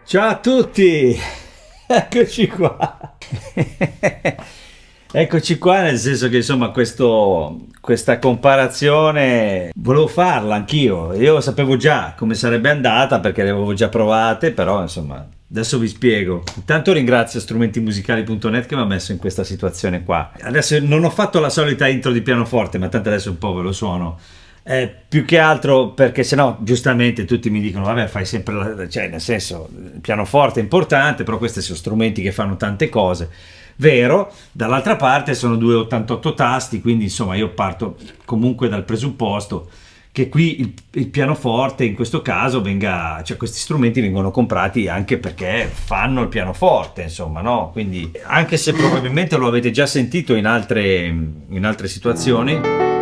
Ciao a tutti, eccoci qua. Eccoci qua, nel senso che insomma questa comparazione volevo farla anch'io. Io sapevo già come sarebbe andata perché le avevo già provate, però insomma adesso vi spiego. Intanto ringrazio strumentimusicali.net che mi ha messo in questa situazione qua. Adesso non ho fatto la solita intro di pianoforte, ma tanto adesso un po' ve lo suono. Più che altro perché sennò giustamente tutti mi dicono vabbè fai sempre cioè nel senso il pianoforte è importante però questi sono strumenti che fanno tante cose, vero. Dall'altra parte sono 288 tasti, quindi insomma io parto comunque dal presupposto che qui il pianoforte in questo caso venga, cioè questi strumenti vengono comprati anche perché fanno il pianoforte, insomma, no? Quindi anche se probabilmente lo avete già sentito in altre situazioni.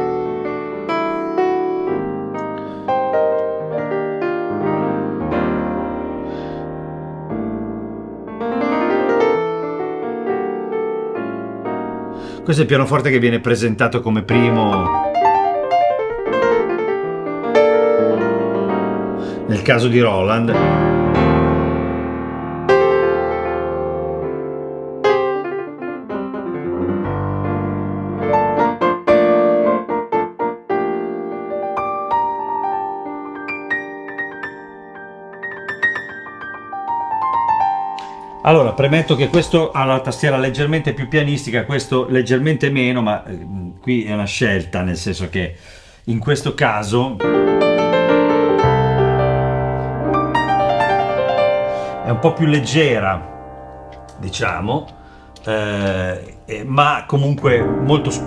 Questo è il pianoforte che viene presentato come primo nel caso di Roland. Allora, premetto che questo ha la tastiera leggermente più pianistica, questo leggermente meno, ma qui è una scelta, nel senso che in questo caso è un po' più leggera, diciamo, ma comunque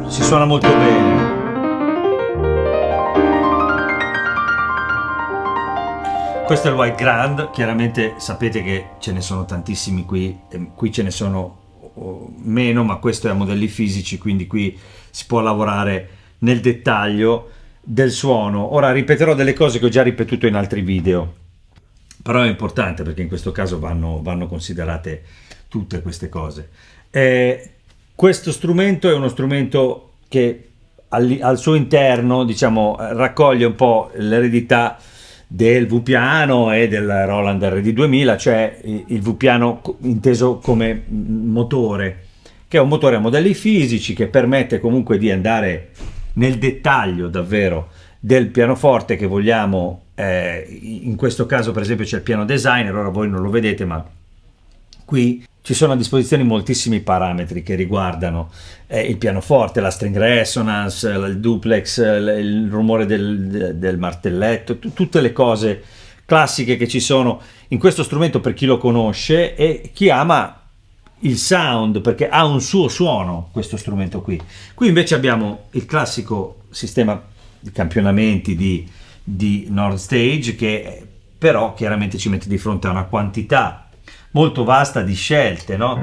si suona molto bene. Questo è il White Grand, chiaramente sapete che ce ne sono tantissimi qui, qui ce ne sono meno, ma questo è a modelli fisici, quindi qui si può lavorare nel dettaglio del suono. Ora ripeterò delle cose che ho già ripetuto in altri video, però è importante perché in questo caso vanno considerate tutte queste cose. Questo strumento è uno strumento che al suo interno, diciamo, raccoglie un po' l'eredità del V-piano e del Roland RD2000, cioè il V-piano inteso come motore, che è un motore a modelli fisici che permette comunque di andare nel dettaglio davvero del pianoforte che vogliamo. In questo caso per esempio c'è il piano designer, ora voi non lo vedete ma qui ci sono a disposizione moltissimi parametri che riguardano il pianoforte, la string resonance, il duplex, il rumore del martelletto, tutte le cose classiche che ci sono in questo strumento per chi lo conosce e chi ama il sound, perché ha un suo suono questo strumento qui. Qui invece abbiamo il classico sistema di campionamenti di Nord Stage che però chiaramente ci mette di fronte a una quantità molto vasta di scelte, no?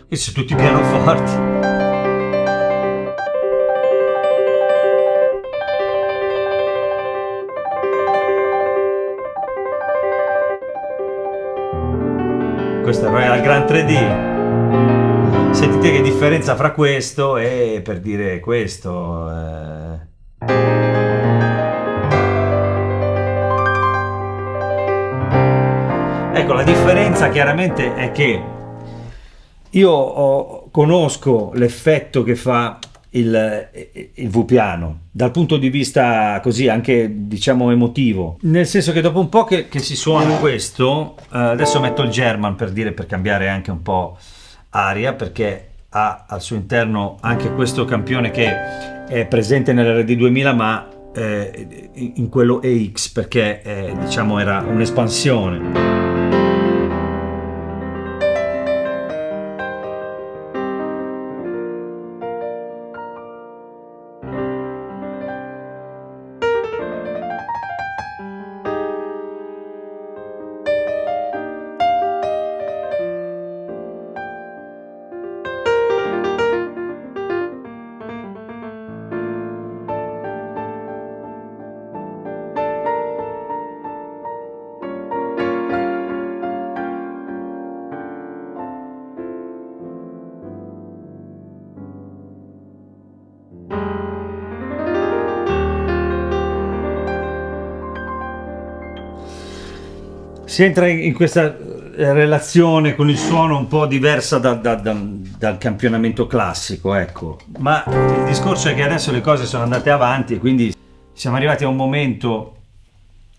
Questi sono tutti pianoforti. Questo è il Royal Grand 3D. Sentite che differenza fra questo e per dire questo. Ecco, la differenza chiaramente è che io conosco l'effetto che fa il V-piano dal punto di vista così anche diciamo emotivo, nel senso che dopo un po' che si suona questo, adesso metto il German per dire, per cambiare anche un po' aria, perché ha al suo interno anche questo campione che è presente nell'RD2000 ma in quello EX perché diciamo era un'espansione. si entra in questa relazione con il suono un po' diversa dal campionamento classico, ecco. Ma il discorso è che adesso le cose sono andate avanti e quindi siamo arrivati a un momento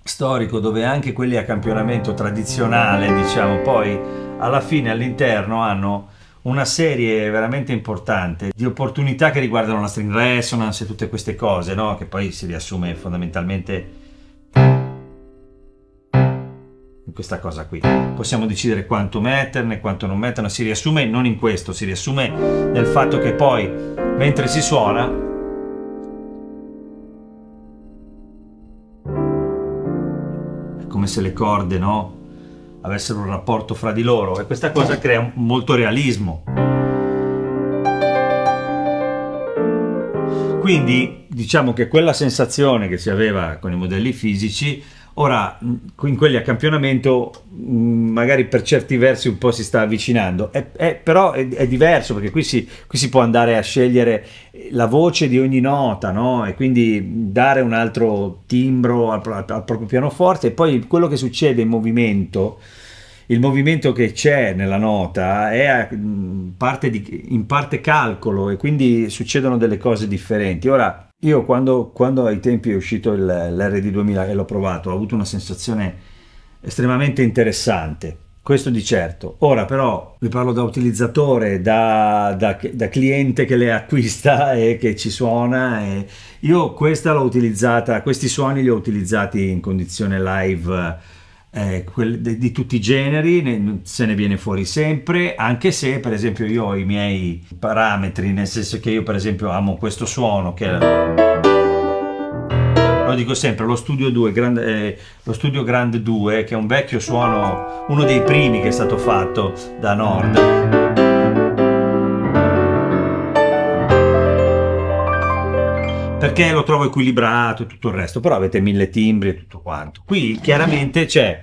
storico dove anche quelli a campionamento tradizionale, diciamo, poi alla fine all'interno hanno una serie veramente importante di opportunità che riguardano la string resonance e tutte queste cose, no? Che poi si riassume fondamentalmente in questa cosa qui. Possiamo decidere quanto metterne, quanto non metterne, si riassume non in questo, si riassume nel fatto che poi mentre si suona è come se le corde, no, avessero un rapporto fra di loro, e questa cosa crea molto realismo. Quindi diciamo che quella sensazione che si aveva con i modelli fisici, ora in quelli a campionamento magari per certi versi un po' si sta avvicinando, però è diverso, perché qui si può andare a scegliere la voce di ogni nota, no? E quindi dare un altro timbro al proprio pianoforte, e poi quello che succede in movimento, il movimento che c'è nella nota è in parte calcolo, e quindi succedono delle cose differenti. Ora, io quando ai tempi è uscito l'RD2000 e l'ho provato, ho avuto una sensazione estremamente interessante, questo di certo. Ora però vi parlo da utilizzatore, da cliente che le acquista e che ci suona, e io questa l'ho utilizzata, questi suoni li ho utilizzati in condizione live, di tutti i generi, se ne viene fuori sempre, anche se per esempio io ho i miei parametri, nel senso che io per esempio amo questo suono che lo dico sempre, lo Studio Grand 2, che è un vecchio suono, uno dei primi che è stato fatto da Nord, perché lo trovo equilibrato e tutto il resto, però avete 1000 timbri e tutto quanto. Qui chiaramente c'è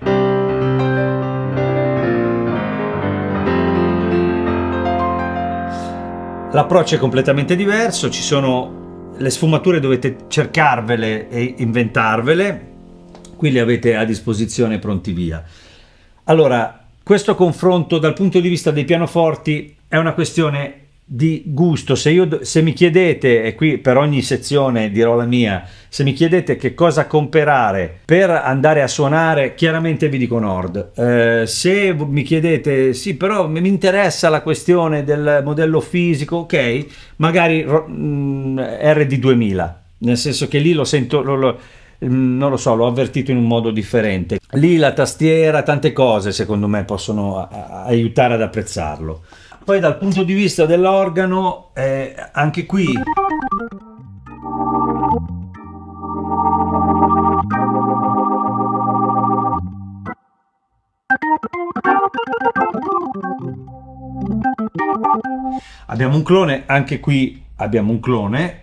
l'approccio è completamente diverso, ci sono le sfumature, dovete cercarvele e inventarvele, qui le avete a disposizione pronti via. Allora, questo confronto dal punto di vista dei pianoforti è una questione di gusto. Se mi chiedete, e qui per ogni sezione dirò la mia, se mi chiedete che cosa comprare per andare a suonare, chiaramente vi dico Nord. Se mi chiedete sì, però mi interessa la questione del modello fisico, ok, magari RD2000, nel senso che lì lo sento, non lo so, l'ho avvertito in un modo differente. Lì la tastiera, tante cose secondo me possono aiutare ad apprezzarlo. Poi dal punto di vista dell'organo, anche qui abbiamo un clone, anche qui abbiamo un clone.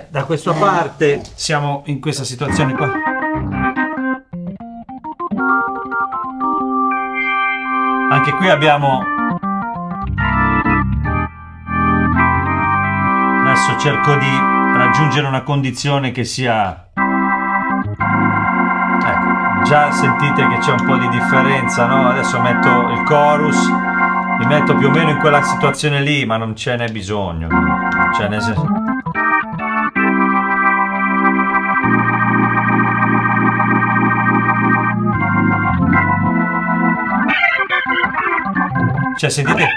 Da questa parte siamo in questa situazione qua. Anche qui abbiamo, adesso cerco di raggiungere una condizione che sia, ecco, già sentite che c'è un po' di differenza, no? Adesso metto il chorus, mi metto più o meno in quella situazione lì, ma non ce n'è bisogno, cioè nel senso, cioè sentite,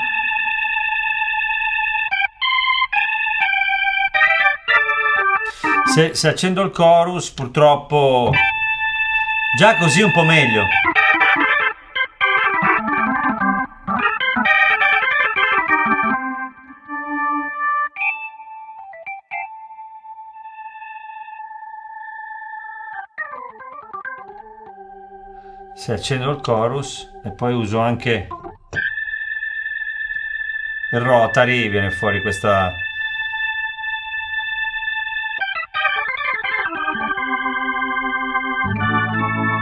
se accendo il chorus purtroppo Già così un po' meglio. Se accendo il chorus e poi uso anche il rotary, viene fuori questa.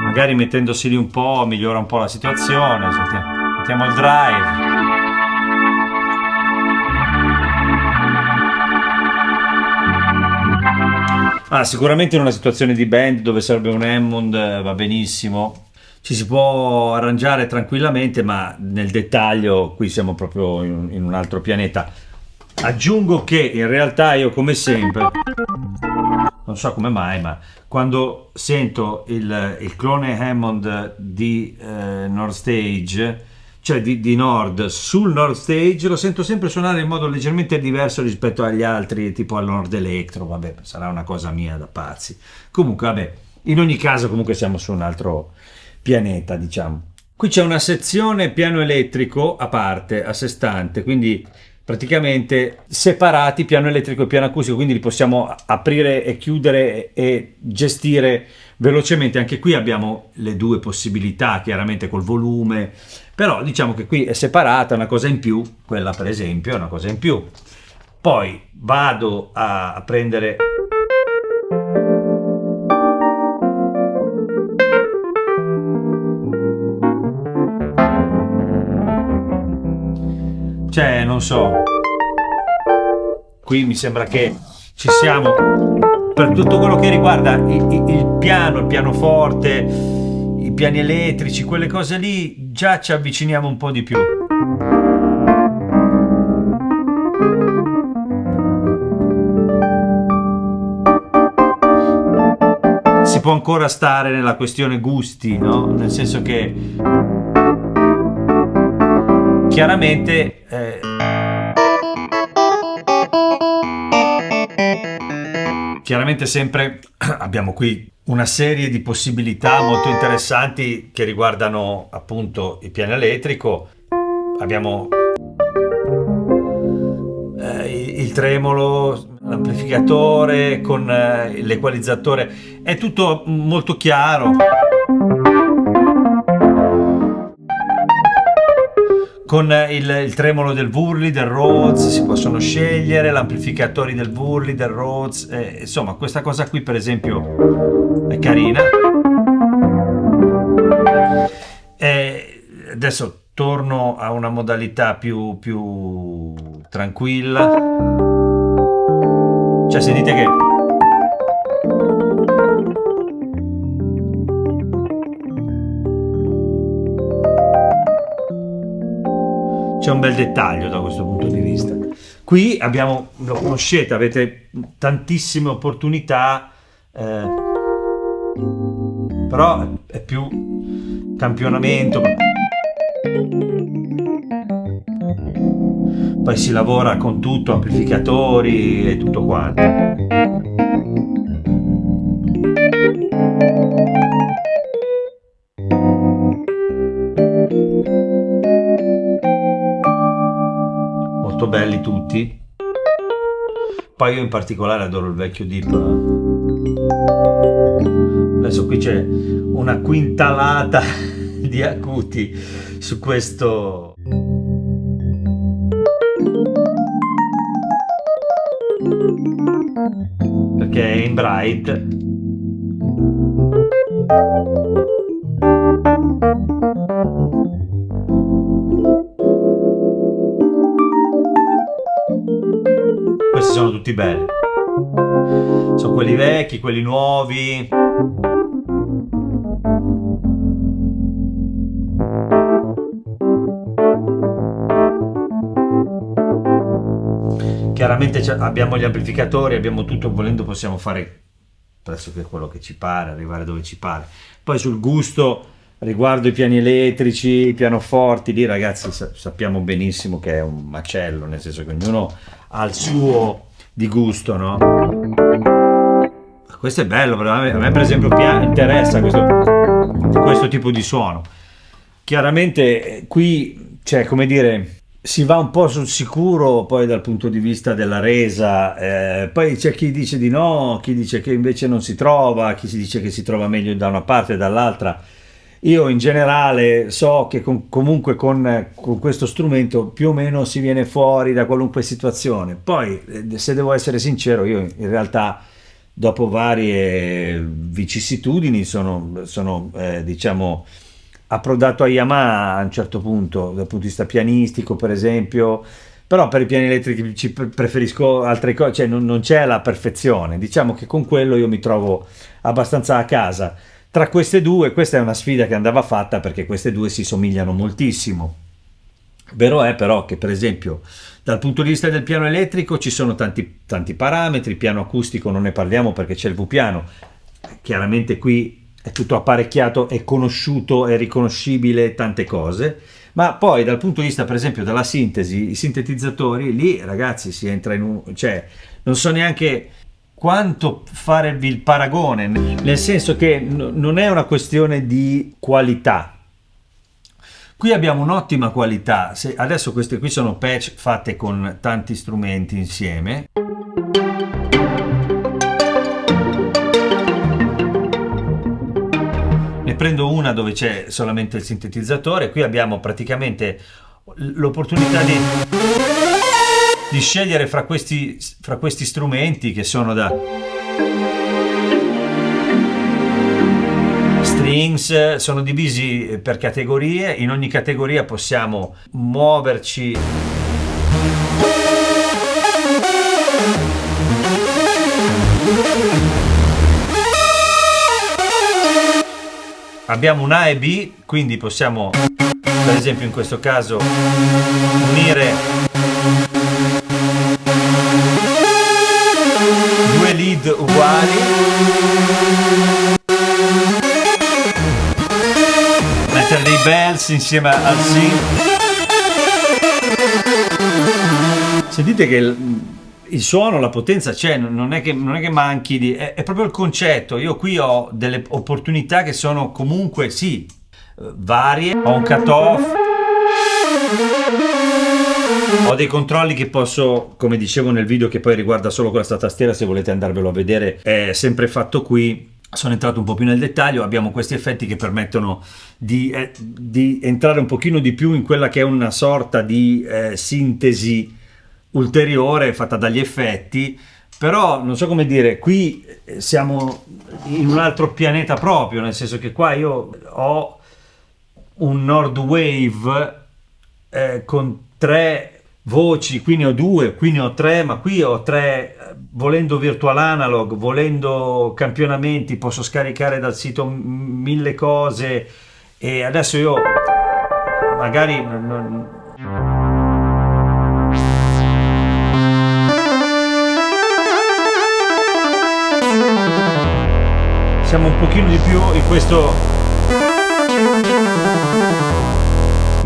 Magari mettendosi lì un po' migliora un po' la situazione. Mettiamo il drive. Sicuramente in una situazione di band dove serve un Hammond va benissimo, ci si può arrangiare tranquillamente, ma nel dettaglio qui siamo proprio in un altro pianeta. Aggiungo che in realtà io, come sempre, non so come mai, ma quando sento il clone Hammond di Nord Stage, cioè di Nord sul Nord Stage, lo sento sempre suonare in modo leggermente diverso rispetto agli altri, tipo al Nord Electro. Vabbè, sarà una cosa mia da pazzi. Comunque, vabbè, in ogni caso comunque siamo su un altro pianeta, diciamo. Qui c'è una sezione piano elettrico a parte, a sé stante, quindi praticamente separati, piano elettrico e piano acustico, quindi li possiamo aprire e chiudere e gestire velocemente. Anche qui abbiamo le due possibilità, chiaramente col volume, però diciamo che qui è separata, una cosa in più, quella per esempio è una cosa in più. Poi vado a prendere cioè, non so, qui mi sembra che ci siamo per tutto quello che riguarda il piano, il pianoforte, i piani elettrici, quelle cose lì, già ci avviciniamo un po' di più. Si può ancora stare nella questione gusti, no? Nel senso che chiaramente chiaramente sempre abbiamo qui una serie di possibilità molto interessanti che riguardano appunto il piano elettrico. Abbiamo il tremolo, l'amplificatore con l'equalizzatore, è tutto molto chiaro. Con il tremolo del Wurley, del Rhodes, si possono scegliere l'amplificatori del Wurley, del Rhodes, insomma questa cosa qui per esempio è carina. Adesso torno a una modalità più tranquilla, cioè sentite che c'è un bel dettaglio da questo punto di vista. Qui abbiamo, lo conoscete, avete tantissime opportunità, però è più campionamento. Poi si lavora con tutto, amplificatori e tutto quanto. Molto belli tutti. Poi io in particolare adoro il vecchio Deep. Adesso qui c'è una quintalata di acuti su questo. Perché è in bright. Questi sono tutti belli. Sono quelli vecchi, quelli nuovi. Chiaramente abbiamo gli amplificatori, abbiamo tutto, volendo possiamo fare pressoché quello che ci pare, arrivare dove ci pare. Poi sul gusto riguardo i piani elettrici, i pianoforti, lì ragazzi sappiamo benissimo che è un macello, nel senso che ognuno ha il suo di gusto, no? questo è bello, a me per esempio interessa questo tipo di suono. Chiaramente qui c'è, come dire, si va un po' sul sicuro poi dal punto di vista della resa, poi c'è chi dice di no, chi dice che invece non si trova, chi si dice che si trova meglio da una parte e dall'altra. Io in generale so che comunque con questo strumento più o meno si viene fuori da qualunque situazione. Poi, se devo essere sincero, io in realtà dopo varie vicissitudini sono diciamo approdato a Yamaha a un certo punto, dal punto di vista pianistico per esempio, però per i piani elettrici preferisco altre cose, cioè non c'è la perfezione, diciamo che con quello io mi trovo abbastanza a casa. Tra queste due, questa è una sfida che andava fatta perché queste due si somigliano moltissimo. Vero è però che per esempio dal punto di vista del piano elettrico ci sono tanti parametri, piano acustico non ne parliamo perché c'è il V-piano, chiaramente qui è tutto apparecchiato, è conosciuto, è riconoscibile, tante cose, ma poi dal punto di vista per esempio della sintesi, i sintetizzatori, lì ragazzi si entra cioè non so neanche quanto farvi il paragone, nel senso che non è una questione di qualità. Qui abbiamo un'ottima qualità. Adesso queste qui sono patch fatte con tanti strumenti insieme. Ne prendo una dove c'è solamente il sintetizzatore. Qui abbiamo praticamente l'opportunità di scegliere fra questi strumenti che sono da strings, sono divisi per categorie, in ogni categoria possiamo muoverci abbiamo un A e B, quindi possiamo per esempio in questo caso unire due lead uguali, mettere dei bells insieme al synth. Sentite che il suono, la potenza c'è, non è che manchi è proprio il concetto. Io qui ho delle opportunità che sono comunque sì varie, ho un cut-off, ho dei controlli che posso, come dicevo nel video che poi riguarda solo questa tastiera, se volete andarvelo a vedere è sempre fatto qui. Sono entrato un po' più nel dettaglio, abbiamo questi effetti che permettono di entrare un pochino di più in quella che è una sorta di sintesi ulteriore fatta dagli effetti, però non so come dire, qui siamo in un altro pianeta proprio, nel senso che qua io ho un Nord Wave con 3 voci, qui ne ho 2, qui ne ho 3, ma qui ho 3, volendo virtual analog, volendo campionamenti, posso scaricare dal sito 1000 cose, e adesso io magari siamo un pochino di più in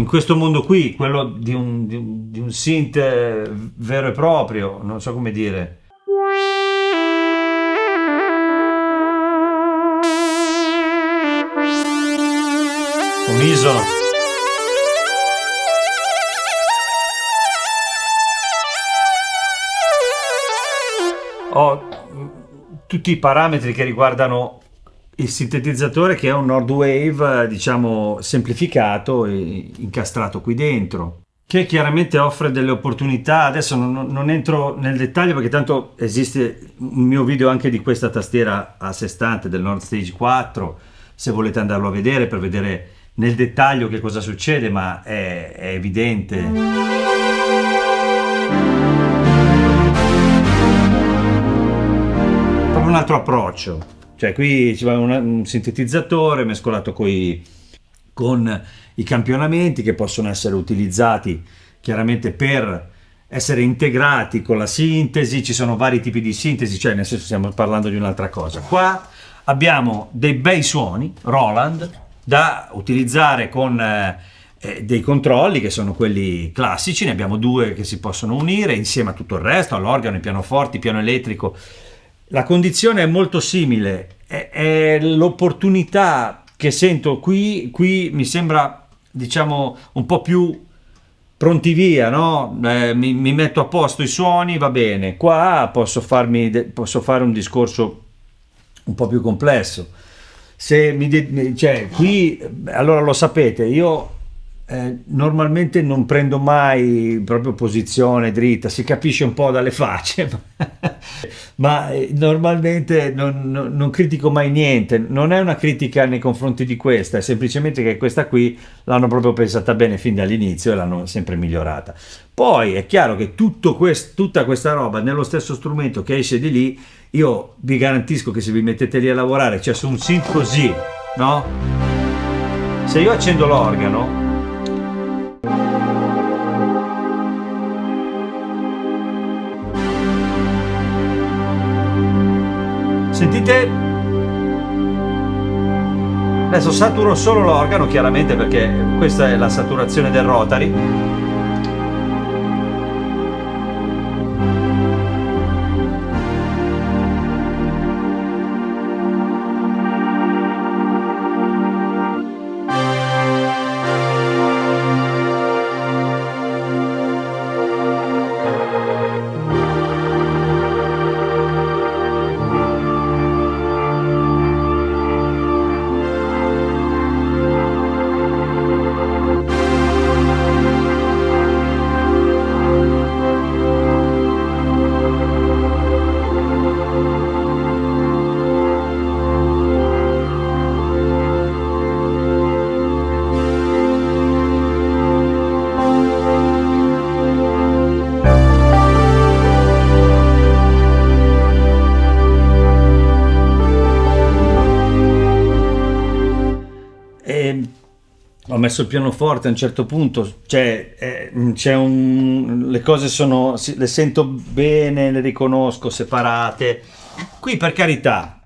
questo mondo qui, quello di un synth vero e proprio, non so come dire. Unisono. Ho tutti i parametri che riguardano il sintetizzatore, che è un Nord Wave diciamo semplificato e incastrato qui dentro, che chiaramente offre delle opportunità. Adesso non entro nel dettaglio perché tanto esiste un mio video anche di questa tastiera a sé stante del Nord Stage 4, se volete andarlo a vedere per vedere nel dettaglio che cosa succede, ma è evidente. Proprio un altro approccio. Cioè qui ci va un sintetizzatore mescolato con i campionamenti che possono essere utilizzati chiaramente per essere integrati con la sintesi. Ci sono vari tipi di sintesi, cioè nel senso stiamo parlando di un'altra cosa. Qua abbiamo dei bei suoni Roland da utilizzare con dei controlli che sono quelli classici, ne abbiamo 2 che si possono unire insieme a tutto il resto, all'organo, ai pianoforti, piano elettrico. la condizione è molto simile, è l'opportunità che sento qui mi sembra, diciamo, un po' più pronti via, no? Mi metto a posto i suoni, va bene, qua posso fare un discorso un po' più complesso. Se cioè, qui, allora lo sapete, io normalmente non prendo mai proprio posizione dritta, si capisce un po' dalle facce, ma normalmente non critico mai niente, non è una critica nei confronti di questa, è semplicemente che questa qui l'hanno proprio pensata bene fin dall'inizio e l'hanno sempre migliorata. Poi è chiaro che tutta questa roba nello stesso strumento che esce di lì, io vi garantisco che se vi mettete lì a lavorare, cioè su un synth così, no? Se io accendo l'organo, sentite? Adesso saturo solo l'organo, chiaramente, perché questa è la saturazione del Rotary. Ho messo il pianoforte a un certo punto, cioè le cose le sento bene, le riconosco separate. Qui per carità.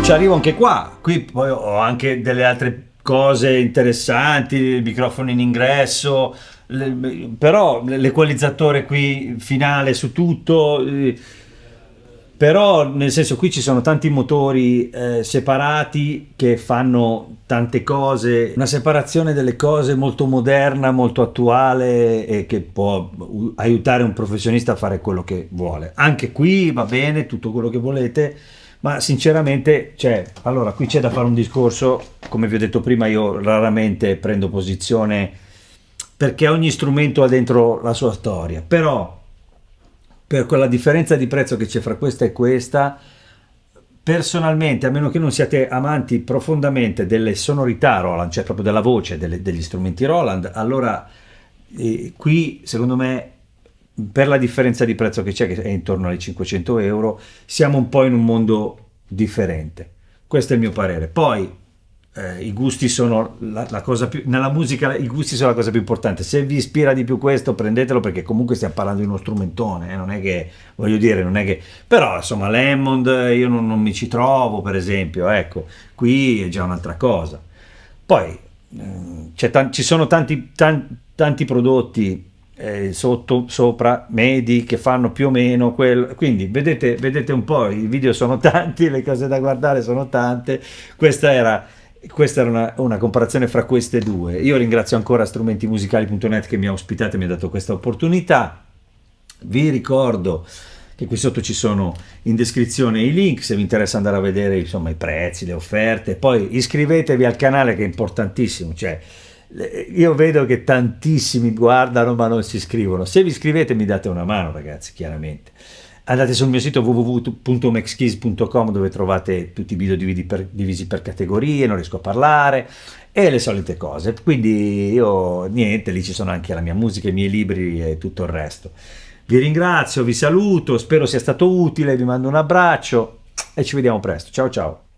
Ci arrivo anche qua, qui poi ho anche delle altre cose interessanti, il microfono in ingresso, però l'equalizzatore qui finale su tutto, però nel senso qui ci sono tanti motori separati che fanno tante cose, una separazione delle cose molto moderna, molto attuale e che può aiutare un professionista a fare quello che vuole. Anche qui va bene tutto quello che volete, ma sinceramente, allora qui c'è da fare un discorso, come vi ho detto prima, io raramente prendo posizione perché ogni strumento ha dentro la sua storia, però per quella differenza di prezzo che c'è fra questa e questa, personalmente, a meno che non siate amanti profondamente delle sonorità Roland, cioè proprio della voce degli strumenti Roland, allora qui secondo me, per la differenza di prezzo che c'è, che è intorno ai 500 euro, siamo un po' in un mondo differente. Questo è il mio parere. Poi i gusti sono la cosa più, nella musica i gusti sono la cosa più importante. Se vi ispira di più questo, prendetelo, perché comunque stiamo parlando di uno strumentone, non è che, voglio dire, non è che, però insomma l'Hammond io non mi ci trovo, per esempio, ecco, qui è già un'altra cosa. Poi ci sono tanti prodotti sopra, medi, che fanno più o meno quello, quindi vedete un po', i video sono tanti, le cose da guardare sono tante. Questa era una comparazione fra queste due. Io ringrazio ancora strumentimusicali.net che mi ha ospitato e mi ha dato questa opportunità. Vi ricordo che qui sotto ci sono in descrizione i link se vi interessa andare a vedere insomma i prezzi, le offerte. Poi iscrivetevi al canale che è importantissimo, cioè io vedo che tantissimi guardano ma non si iscrivono. Se vi iscrivete mi date una mano, ragazzi, chiaramente. Andate sul mio sito www.mexkeys.com dove trovate tutti i video divisi per categorie, non riesco a parlare, e le solite cose. Quindi io, niente, lì ci sono anche la mia musica, i miei libri e tutto il resto. Vi ringrazio, vi saluto, spero sia stato utile, vi mando un abbraccio e ci vediamo presto. Ciao ciao.